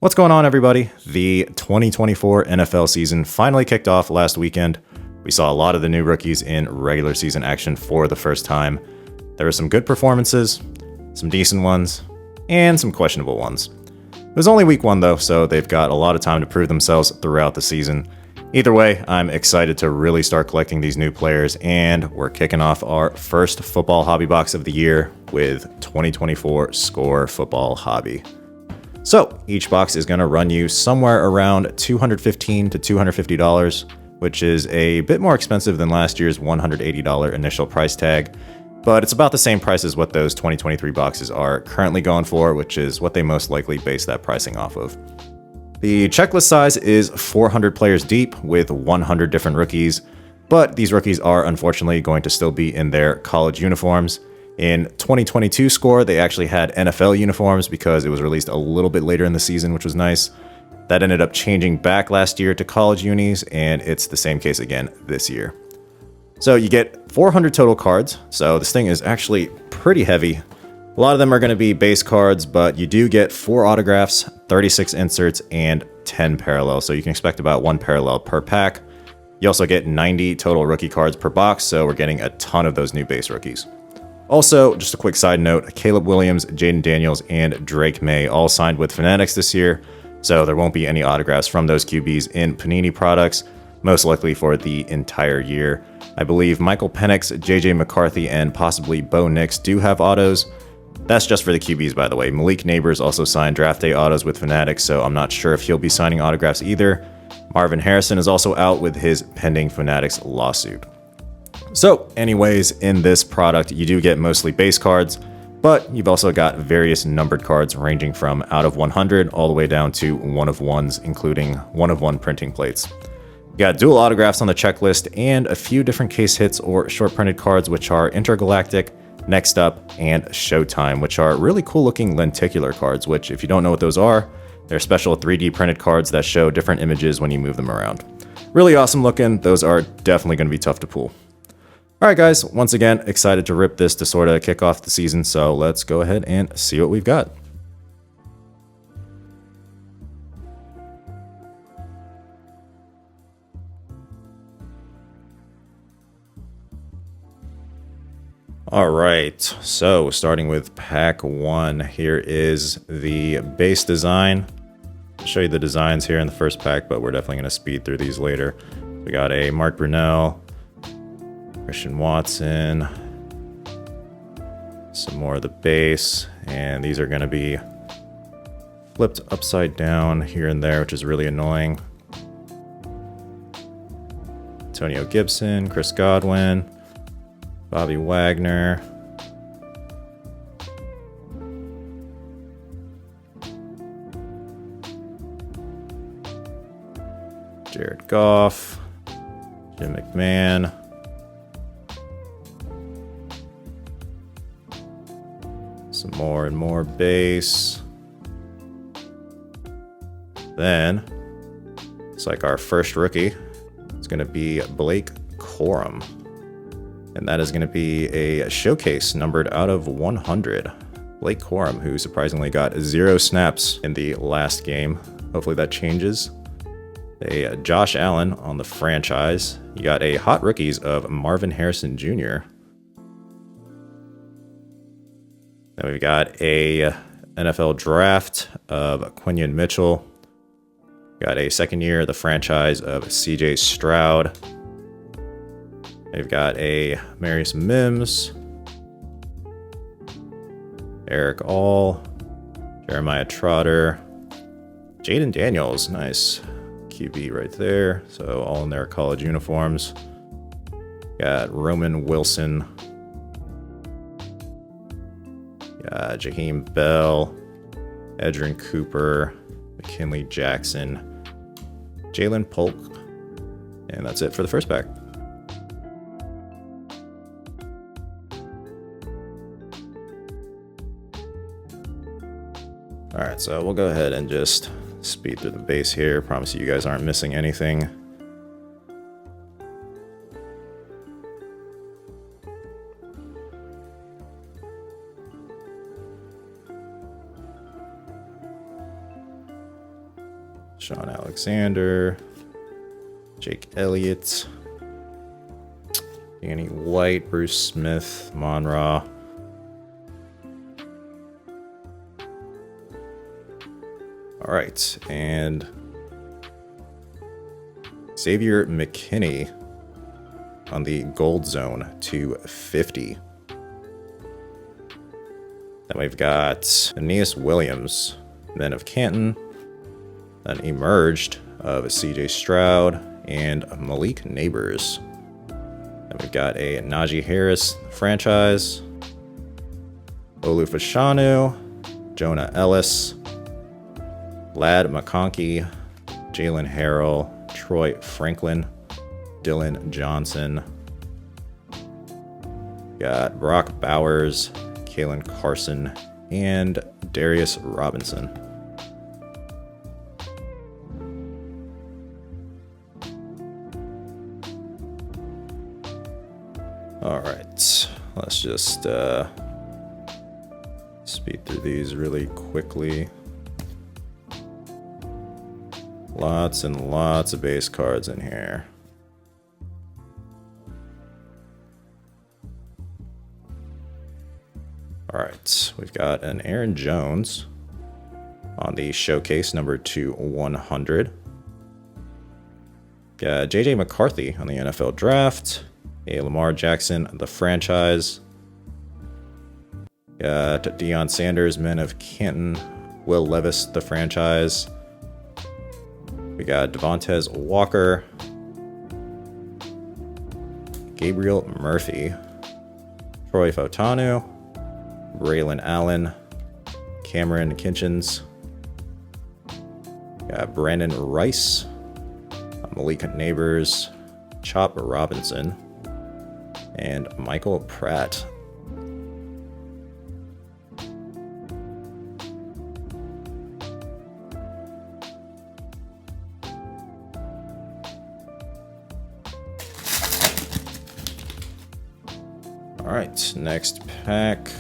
What's going on, everybody? The 2024 NFL season finally kicked off last weekend. We saw a lot of the new rookies in regular season action for the first time. There were some good performances, some decent ones, and some questionable ones. It was only week one though, so they've got a lot of time to prove themselves throughout the season. Either way, I'm excited to really start collecting these new players, and we're kicking off our first football hobby box of the year with 2024 Score Football Hobby. So each box is going to run you somewhere around $215 to $250, which is a bit more expensive than last year's $180 initial price tag, but it's about the same price as what those 2023 boxes are currently going for, which is what they most likely base that pricing off of. The checklist size is 400 players deep with 100 different rookies, but these rookies are unfortunately going to still be in their college uniforms. In 2022 Score, they actually had NFL uniforms because it was released a little bit later in the season, which was nice. That ended up changing back last year to college unis, and it's the same case again this year. So you get 400 total cards, so this thing is actually pretty heavy. A lot of them are going to be base cards, but you do get 4 autographs, 36 inserts, and 10 parallels, so you can expect about 1 parallel per pack. You also get 90 total rookie cards per box, so we're getting a ton of those new base rookies. Also, just a quick side note, Caleb Williams, Jaden Daniels, and Drake May all signed with Fanatics this year, so there won't be any autographs from those QBs in Panini products, most likely for the entire year. I believe Michael Penix, JJ McCarthy, and possibly Bo Nix do have autos. That's just for the QBs, by the way. Malik Neighbors also signed draft day autos with Fanatics, so I'm not sure if he'll be signing autographs either. Marvin Harrison is also out with his pending Fanatics lawsuit. So anyways, in this product, you do get mostly base cards, but you've also got various numbered cards ranging from out of 100 all the way down to 1 of 1s, including 1 of 1 printing plates. You got dual autographs on the checklist and a few different case hits or short printed cards, which are Intergalactic, Next Up, and Showtime, which are really cool looking lenticular cards, which if you don't know what those are, they're special 3D printed cards that show different images when you move them around. Really awesome looking. Those are definitely going to be tough to pull. Alright guys, once again, excited to rip this to sort of kick off the season, so let's go ahead and see what we've got. Alright, so starting with pack 1, here is the base design. I'll show you the designs here in the first pack, but we're definitely going to speed through these later. We got a Mark Brunell, Christian Watson, some more of the base, and these are going to be flipped upside down here and there, which is really annoying. Antonio Gibson, Chris Godwin, Bobby Wagner, Jared Goff, Jim McMahon, some more and more base. Then, it's like our first rookie. It's going to be Blake Corum. And that is going to be a showcase numbered out of 100. Blake Corum, who surprisingly got 0 snaps in the last game. Hopefully that changes. A Josh Allen on the franchise. You got a hot rookies of Marvin Harrison Jr. Then we've got a NFL draft of Quinion Mitchell. Got a second year of the franchise of CJ Stroud. They've got a Marius Mims, Eric All, Jeremiah Trotter, Jaden Daniels, nice QB right there. So all in their college uniforms. Got Roman Wilson, got Jaheim Bell, Edgerrin Cooper, McKinley Jackson, Jalen Polk, and that's it for the first pack. Alright, so we'll go ahead and just speed through the base here. Promise you guys aren't missing anything. Sean Alexander, Jake Elliott, Danny White, Bruce Smith, Monra. All right, and Xavier McKinney on the gold zone to 50. Then we've got Aeneas Williams, Men of Canton, then Emerged of CJ Stroud and Malik Neighbors. Then we've got a Najee Harris franchise, Olu Fashanu, Jonah Ellis, Lad McConkey, Jalen Harrell, Troy Franklin, Dylan Johnson. Got Brock Bowers, Kalen Carson, and Darius Robinson. All right, let's just speed through these really quickly. Lots and lots of base cards in here. All right, we've got an Aaron Jones on the showcase number 2/100. Got JJ McCarthy on the NFL draft. A Lamar Jackson, the franchise. Got Deion Sanders, Men of Canton. Will Levis, the franchise. We got Devontae Walker, Gabriel Murphy, Troy Fautanu, Braylon Allen, Cameron Kinchins, got Brandon Rice, Malik Neighbors, Chop Robinson, and Michael Pratt. All right, next pack.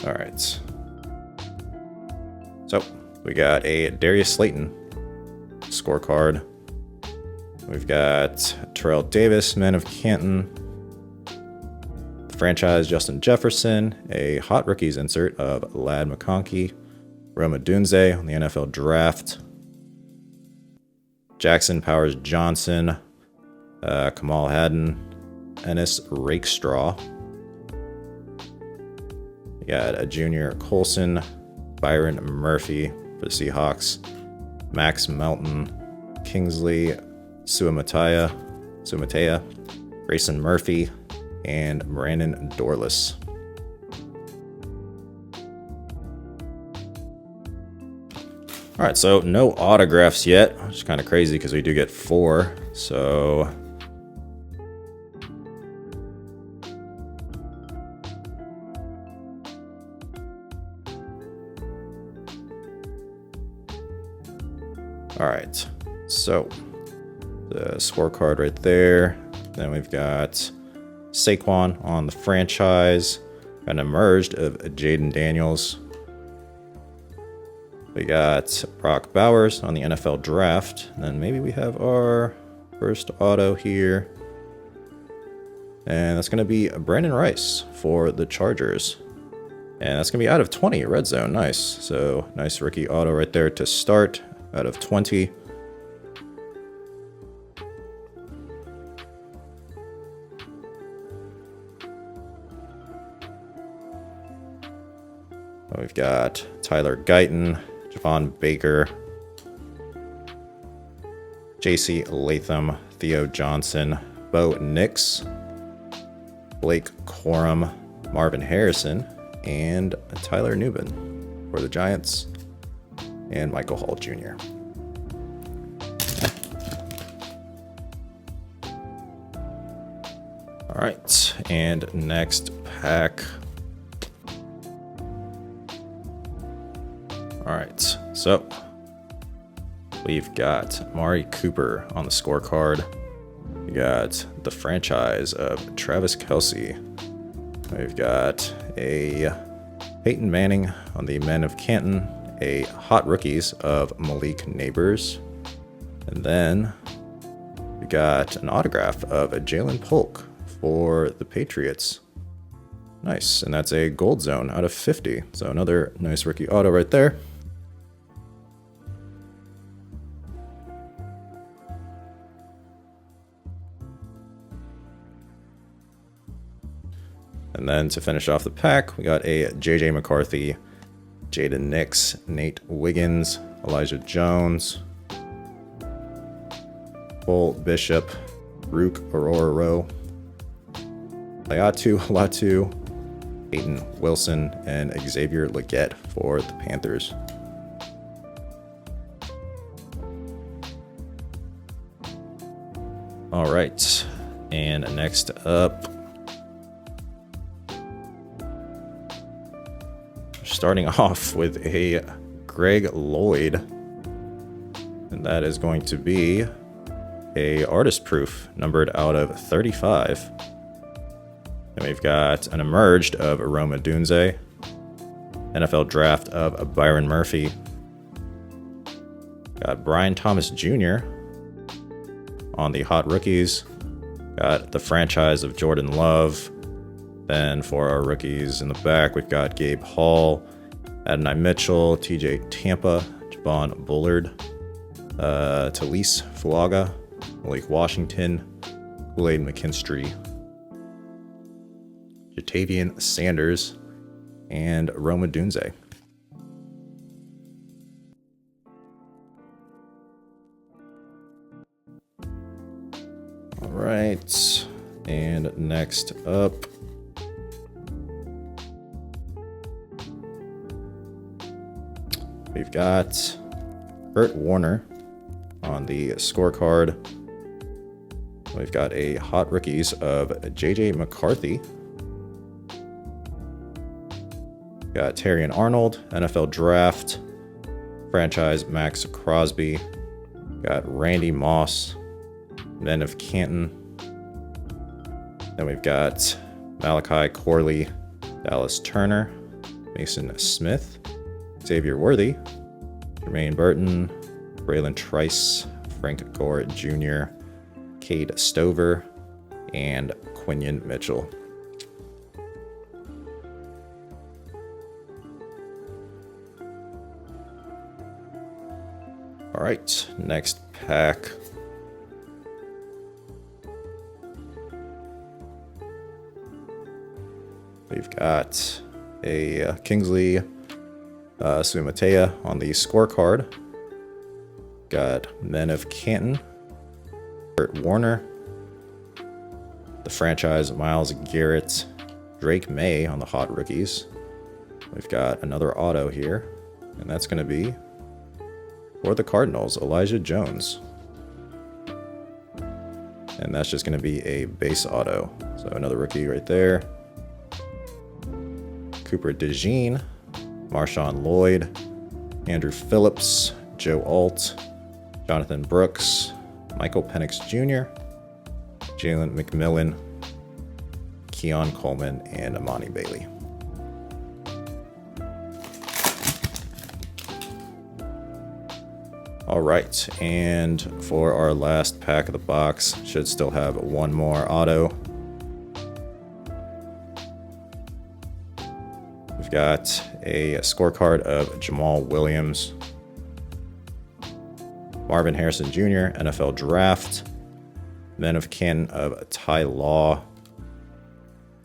All right. So we got a Darius Slayton scorecard. We've got Terrell Davis, Men of Canton. Franchise Justin Jefferson, a Hot Rookies insert of Lad McConkey. Roma Dunze on the NFL draft. Jackson Powers Johnson, Kamal Haddon, Ennis Rakestraw. We got a Junior Colson, Byron Murphy for the Seahawks, Max Melton, Kingsley Suamatea, Grayson Murphy, and Brandon Dorless. All right, so no autographs yet, which is kind of crazy because we do get 4. So all right, so the scorecard right there. Then we've got Saquon on the franchise, got an Emerged of Jaden Daniels. We got Brock Bowers on the NFL draft. And then maybe we have our first auto here. And that's going to be Brandon Rice for the Chargers. And that's going to be out of 20, red zone. Nice. So nice rookie auto right there to start out of 20. We've got Tyler Guyton, Javon Baker, JC Latham, Theo Johnson, Bo Nix, Blake Corum, Marvin Harrison, and Tyler Newman for the Giants, and Michael Hall Jr. All right, and next pack. All right, so we've got Mari Cooper on the scorecard. We got the franchise of Travis Kelce. We've got a Peyton Manning on the Men of Canton, a Hot Rookies of Malik Neighbors, and then we got an autograph of a Jalen Polk for the Patriots. Nice, and that's a gold zone out of 50. So another nice rookie auto right there. And then to finish off the pack, we got a JJ McCarthy, Jaden Nix, Nate Wiggins, Elijah Jones, Cole Bishop, Rook Ororo, Latu, Peyton Wilson, and Xavier Legette for the Panthers. All right, and next up, starting off with a Greg Lloyd, and that is going to be a artist proof numbered out of 35. And we've got an emerged of Rome Odunze, NFL draft of Byron Murphy, got Brian Thomas Jr. on the Hot Rookies, got the franchise of Jordan Love. Then for our rookies in the back, we've got Gabe Hall, Adonai Mitchell, TJ Tampa, Javon Bullard, Talise Fuaga, Malik Washington, Kool-Aid McKinstry, Jatavian Sanders, and Rome Odunze. All right, and next up, we've got Kurt Warner on the scorecard. We've got a Hot Rookies of JJ McCarthy. Got Terrion Arnold, NFL Draft, franchise Max Crosby. Got Randy Moss, Men of Canton. Then we've got Malachi Corley, Dallas Turner, Mason Smith, Xavier Worthy, Jermaine Burton, Braylon Trice, Frank Gore Jr., Cade Stover, and Quinion Mitchell. All right, next pack. We've got a Kingsley Sumatea on the scorecard. Got Men of Canton, Kurt Warner, the franchise Myles Garrett, Drake May on the Hot Rookies. We've got another auto here, and that's going to be for the Cardinals, Elijah Jones. And that's just going to be a base auto. So another rookie right there. Cooper DeJean, Marshawn Lloyd, Andrew Phillips, Joe Alt, Jonathan Brooks, Michael Penix Jr., Jalen McMillan, Keon Coleman, and Amani Bailey. All right, and for our last pack of the box, should still have one more auto. We've got a scorecard of Jamal Williams, Marvin Harrison Jr., NFL Draft, Men of Canton of Ty Law,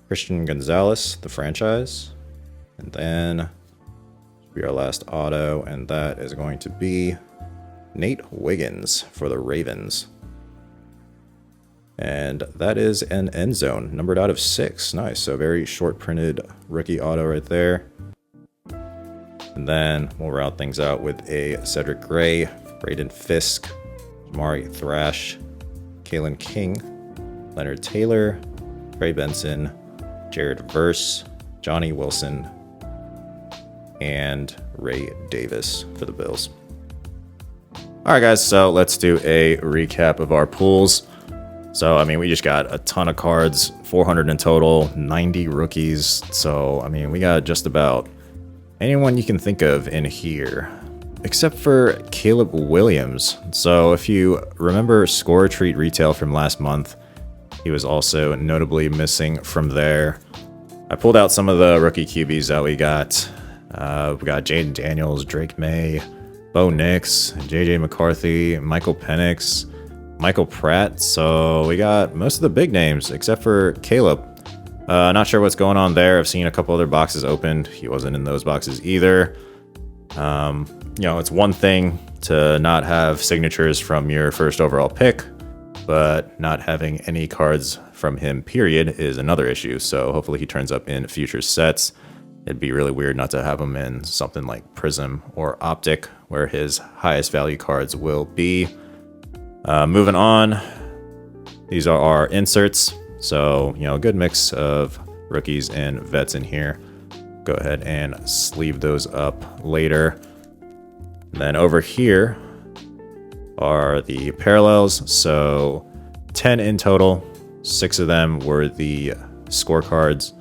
Christian Gonzalez, the franchise, and then should be our last auto, and that is going to be Nate Wiggins for the Ravens. And that is an end zone, numbered out of 6. Nice, so very short printed rookie auto right there. And then we'll round things out with a Cedric Gray, Braden Fisk, Jamari Thrash, Kalen King, Leonard Taylor, Trey Benson, Jared Verse, Johnny Wilson, and Ray Davis for the Bills. All right, guys, so let's do a recap of our pools. So, I mean, we just got a ton of cards, 400 in total, 90 rookies. So, I mean, we got just about anyone you can think of in here, except for Caleb Williams. So, if you remember Score Treat Retail from last month, he was also notably missing from there. I pulled out some of the rookie QBs that we got. We got Jaden Daniels, Drake May, Bo Nix, JJ McCarthy, Michael Penix, Michael Pratt. So we got most of the big names except for Caleb. Not sure what's going on there. I've seen a couple other boxes opened. He wasn't in those boxes either. It's one thing to not have signatures from your first overall pick, but not having any cards from him, period, is another issue. So hopefully he turns up in future sets. It'd be really weird not to have him in something like Prism or Optic, where his highest value cards will be. Moving on, these are our inserts. So, a good mix of rookies and vets in here. Go ahead and sleeve those up later. And then over here are the parallels. So 10 in total, 6 of them were the scorecards.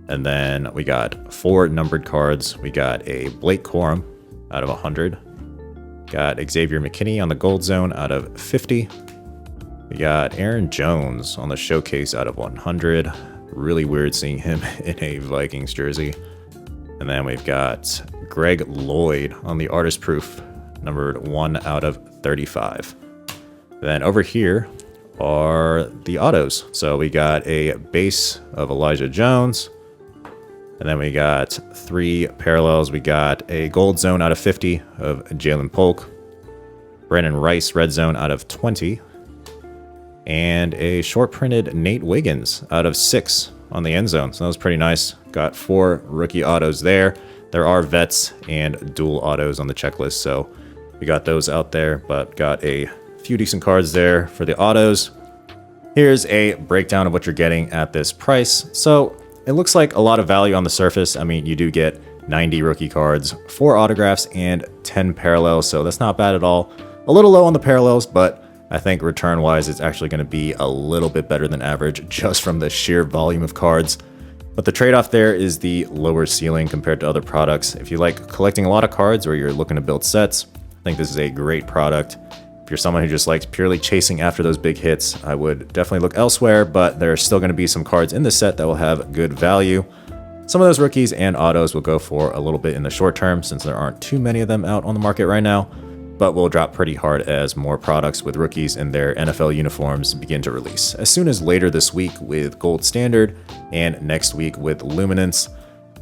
And then we got 4 numbered cards. We got a Blake Corum out of 100. Got Xavier McKinney on the gold zone out of 50. We got Aaron Jones on the showcase out of 100. Really weird seeing him in a Vikings jersey. And then we've got Greg Lloyd on the artist proof, numbered 1 out of 35. Then over here are the autos. So we got a base of Elijah Jones. And then we got 3 parallels. We got a gold zone out of 50 of Jalen Polk, Brandon Rice red zone out of 20, and a short printed Nate Wiggins out of 6 on the end zone. So that was pretty nice. Got 4 rookie autos there. There are vets and dual autos on the checklist, so we got those out there, but got a few decent cards there for the autos. Here's a breakdown of what you're getting at this price. So it looks like a lot of value on the surface. I mean, you do get 90 rookie cards, 4 autographs, and 10 parallels, so that's not bad at all. A little low on the parallels, but I think return-wise, it's actually going to be a little bit better than average just from the sheer volume of cards. But the trade-off there is the lower ceiling compared to other products. If you like collecting a lot of cards or you're looking to build sets, I think this is a great product. If you're someone who just likes purely chasing after those big hits, I would definitely look elsewhere, but there are still going to be some cards in the set that will have good value. Some of those rookies and autos will go for a little bit in the short term since there aren't too many of them out on the market right now, but will drop pretty hard as more products with rookies in their NFL uniforms begin to release. As soon as later this week with Gold Standard and next week with Luminance.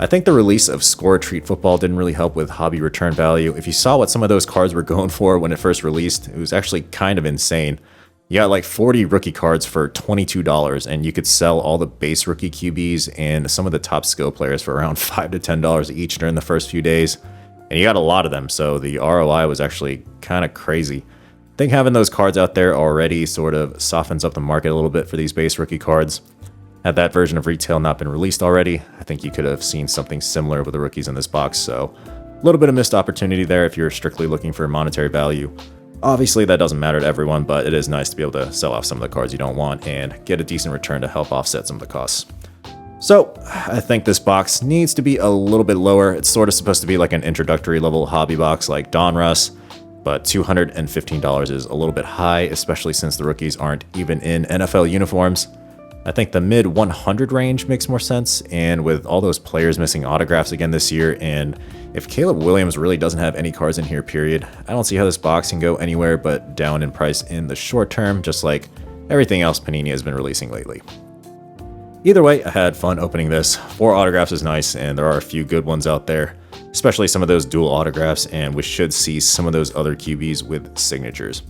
I think the release of Score Treat Football didn't really help with hobby return value. If you saw what some of those cards were going for when it first released, it was actually kind of insane. You got like 40 rookie cards for $22, and you could sell all the base rookie QBs and some of the top skill players for around $5 to $10 each during the first few days. And you got a lot of them, so the ROI was actually kind of crazy. I think having those cards out there already sort of softens up the market a little bit for these base rookie cards. Had that version of retail not been released already, I think you could have seen something similar with the rookies in this box, so a little bit of missed opportunity there if you're strictly looking for monetary value. Obviously, that doesn't matter to everyone, but it is nice to be able to sell off some of the cards you don't want and get a decent return to help offset some of the costs. So, I think this box needs to be a little bit lower. It's sort of supposed to be like an introductory level hobby box like Donruss, but $215 is a little bit high, especially since the rookies aren't even in NFL uniforms. I think the mid 100 range makes more sense, and with all those players missing autographs again this year, and if Caleb Williams really doesn't have any cards in here, period, I don't see how this box can go anywhere but down in price in the short term, just like everything else Panini has been releasing lately. Either way, I had fun opening this. 4 autographs is nice, and there are a few good ones out there, especially some of those dual autographs, and we should see some of those other QBs with signatures.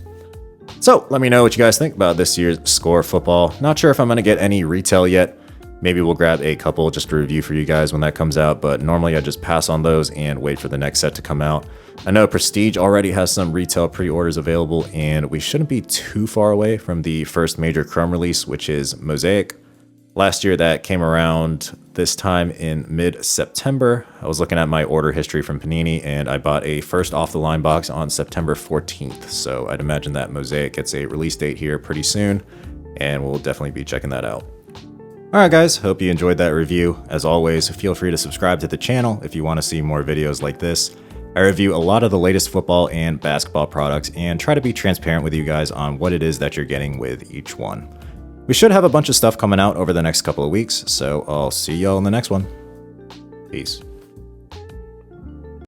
So let me know what you guys think about this year's Score Football. Not sure if I'm going to get any retail yet. Maybe we'll grab a couple just to review for you guys when that comes out, but normally I just pass on those and wait for the next set to come out. I know Prestige already has some retail pre-orders available, and we shouldn't be too far away from the first major Chrome release, which is Mosaic. Last year that came around this time in mid-September. I was looking at my order history from Panini, and I bought a first off-the-line box on September 14th, so I'd imagine that Mosaic gets a release date here pretty soon. and we'll definitely be checking that out. Alright guys, hope you enjoyed that review. As always, feel free to subscribe to the channel if you want to see more videos like this. I review a lot of the latest football and basketball products and try to be transparent with you guys on what it is that you're getting with each one. We should have a bunch of stuff coming out over the next couple of weeks, so I'll see y'all in the next one. Peace.